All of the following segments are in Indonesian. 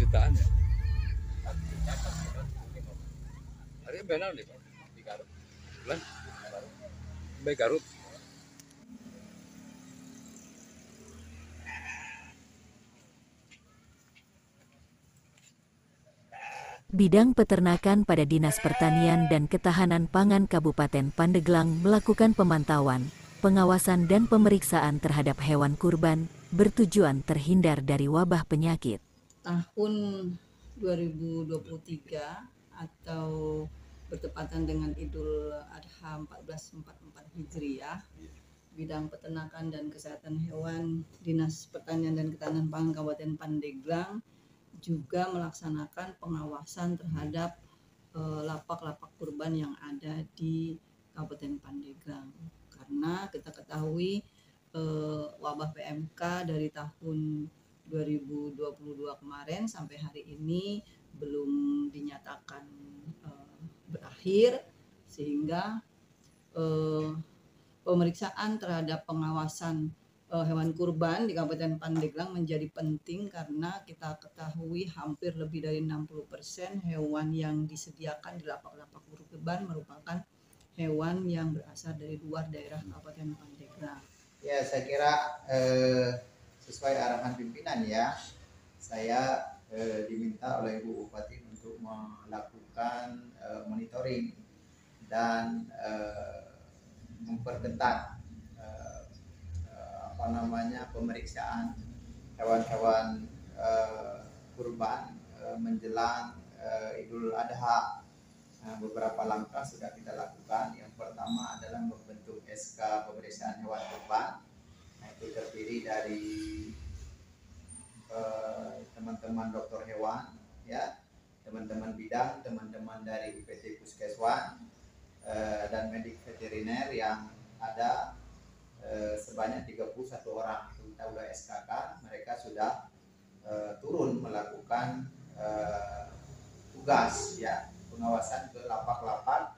jutaan ya. Hari benar nih di Garut. Bulan Baik Garut. Bidang Peternakan pada Dinas Pertanian dan Ketahanan Pangan Kabupaten Pandeglang melakukan pemantauan, pengawasan dan pemeriksaan terhadap hewan kurban bertujuan terhindar dari wabah penyakit. Tahun 2023 atau bertepatan dengan Idul Adha 1444 Hijriah, Bidang Peternakan dan Kesehatan Hewan Dinas Pertanian dan Ketahanan Pangan Kabupaten Pandeglang juga melaksanakan pengawasan terhadap lapak-lapak kurban yang ada di Kabupaten Pandeglang. Karena kita ketahui wabah PMK dari tahun 2022 kemarin sampai hari ini belum dinyatakan berakhir, sehingga pemeriksaan terhadap pengawasan hewan kurban di Kabupaten Pandeglang menjadi penting karena kita ketahui hampir lebih dari 60% hewan yang disediakan di lapak-lapak kurban merupakan hewan yang berasal dari luar daerah Kabupaten Pandeglang. Ya, saya kira sesuai arahan pimpinan ya, saya diminta oleh Bu Bupati untuk melakukan monitoring dan memperketat pemeriksaan hewan-hewan kurban menjelang Idul Adha. Nah, beberapa langkah sudah kita lakukan. Yang pertama adalah membentuk SK pemeriksaan hewan kurban. Nah, itu terdiri dari teman-teman dokter hewan, ya, teman-teman bidang, teman-teman dari IPT Puskeswan, dan medik veteriner yang ada sebanyak 31 orang. Kita sudah SK-kan, mereka sudah turun melakukan tugas ya, pengawasan ke lapak-lapak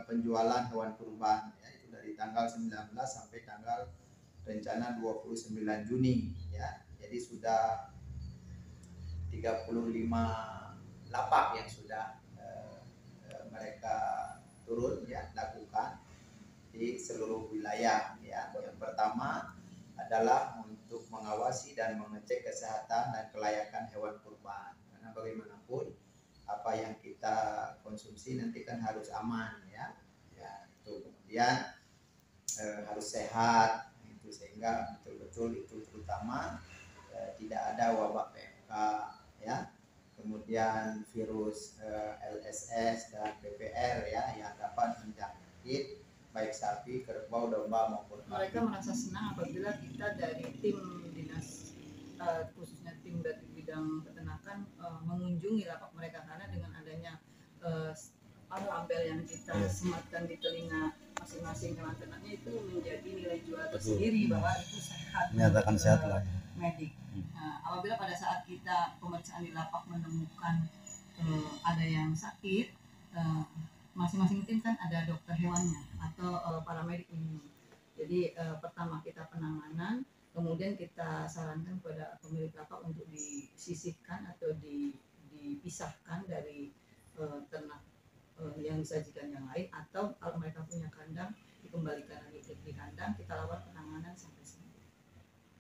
penjualan hewan kurban ya, itu dari tanggal 19 sampai tanggal rencana 29 Juni ya. Jadi sudah 35 lapak yang sudah mereka turun ya, lakukan di seluruh wilayah ya. Yang pertama adalah untuk mengawasi dan mengecek kesehatan dan kelayakan hewan kurban, karena bagaimanapun apa yang kita konsumsi nanti kan harus aman ya, itu kemudian harus sehat, itu sehingga betul-betul itu terutama tidak ada wabah PMK ya, kemudian virus LSS dan PPR ya, yang dapat menjangkit baik sapi, kerbau, domba maupun mereka merasa senang apabila kita dari tim dinas khususnya tim dari bidang peternakan mengunjungi lapak mereka, karena dengan adanya label yang kita sematkan di telinga masing-masing hewan ternaknya itu menjadi nilai jual tersendiri bahwa itu sehat, menyatakan sehat lah medik. Apabila pada saat kita pemeriksaan di lapak menemukan ada yang sakit, masing-masing tim kan ada dokter hewannya atau paramedik ini. Jadi pertama kita penanganan, kemudian kita sarankan kepada pemilik lapak untuk disisihkan atau dipisahkan dari ternak yang disajikan yang lain, atau kalau mereka punya kandang dikembalikan lagi di kandang, kita lakukan penanganan sampai sembuh.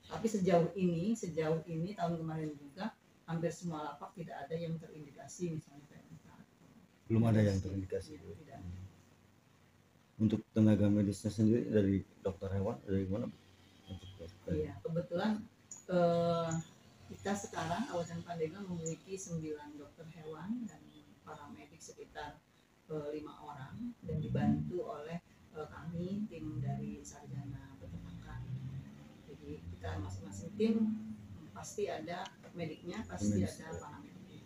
Tapi sejauh ini tahun kemarin juga hampir semua lapak tidak ada yang terindikasi misalnya PMK. Belum ada yang terindikasi. Tidak. Untuk tenaga medisnya sendiri dari dokter hewan dari mana? Iya, kebetulan kita sekarang Kabupaten Pandeglang memiliki 9 dokter hewan dan paramedik sekitar 5 orang, dan dibantu oleh kami tim dari sarjana peternakan. Jadi kita masing-masing tim pasti ada mediknya, pasti ada paramediknya.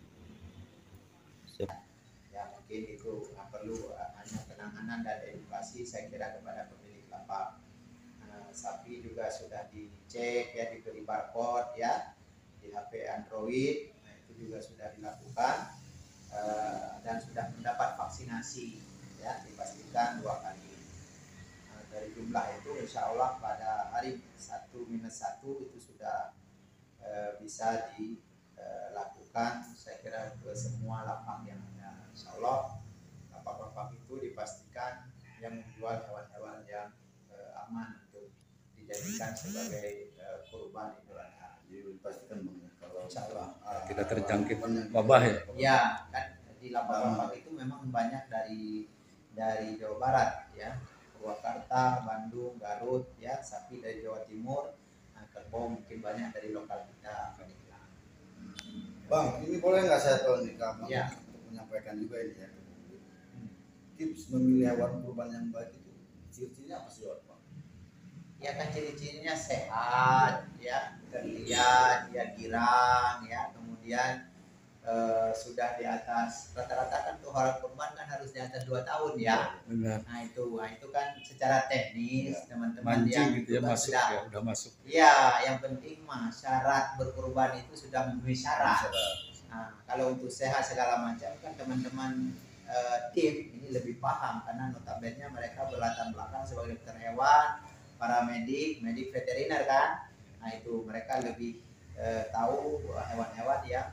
Ya, mungkin itu perlu hanya penanganan dan edukasi saya kira kepada pemilik lapak. Sapi juga sudah dicek ya, diberi barcode ya di HP Android, nah, itu juga sudah dilakukan dan sudah mendapat vaksinasi ya, dipastikan 2 kali. Dari jumlah itu insya Allah pada hari 1-1 itu sudah bisa dilakukan. Saya kira ke semua lapak yang ada, insya Allah lapak-lapak itu dipastikan yang menjual hewan-hewan yang aman untuk dijadikan sebagai kurban Idul Adha. Jadi dipastikan Bang ya, kalau Insya Allah. Tidak terjangkit wabah ya. Ya, kan di lapak-lapak itu memang banyak dari Jawa Barat ya, Purwakarta, Bandung, Garut ya, sapi dari Jawa Timur, nah, kerbau mungkin banyak dari lokal kita. Bang, ini boleh nggak saya tahu nih Kak Bang, Ya. untuk menyampaikan juga ini ya. Tips memilih hewan kurban yang baik itu ciri-cirinya apa sih Bang? Ya kan ciri-cirinya sehat ya, terlihat dia girang ya, kemudian sudah di atas, rata-rata kan tuh hewan kurban kan harus di atas 2 tahun ya. Benar. Nah itu kan secara teknis teman-teman yang Mancing gitu ya, juga masuk sudah, ya, udah masuk. ya yang penting mah syarat berkurban itu sudah memenuhi syarat. Nah, kalau untuk sehat segala macam kan teman-teman tim ini lebih paham, karena notabene mereka berlatar belakang sebagai dokter hewan, para medik veteriner kan. Nah itu mereka lebih tahu hewan-hewan yang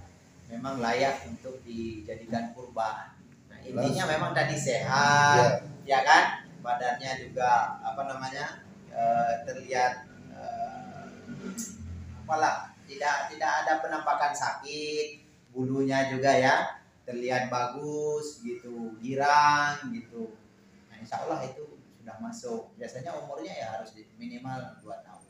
memang layak untuk dijadikan kurban. Nah intinya memang tadi sehat, ya kan, badannya juga apa namanya terlihat apalah, tidak ada penampakan sakit, bulunya juga ya terlihat bagus gitu, girang gitu. Nah insya Allah itu sudah masuk. Biasanya umurnya ya harus minimal 2 tahun.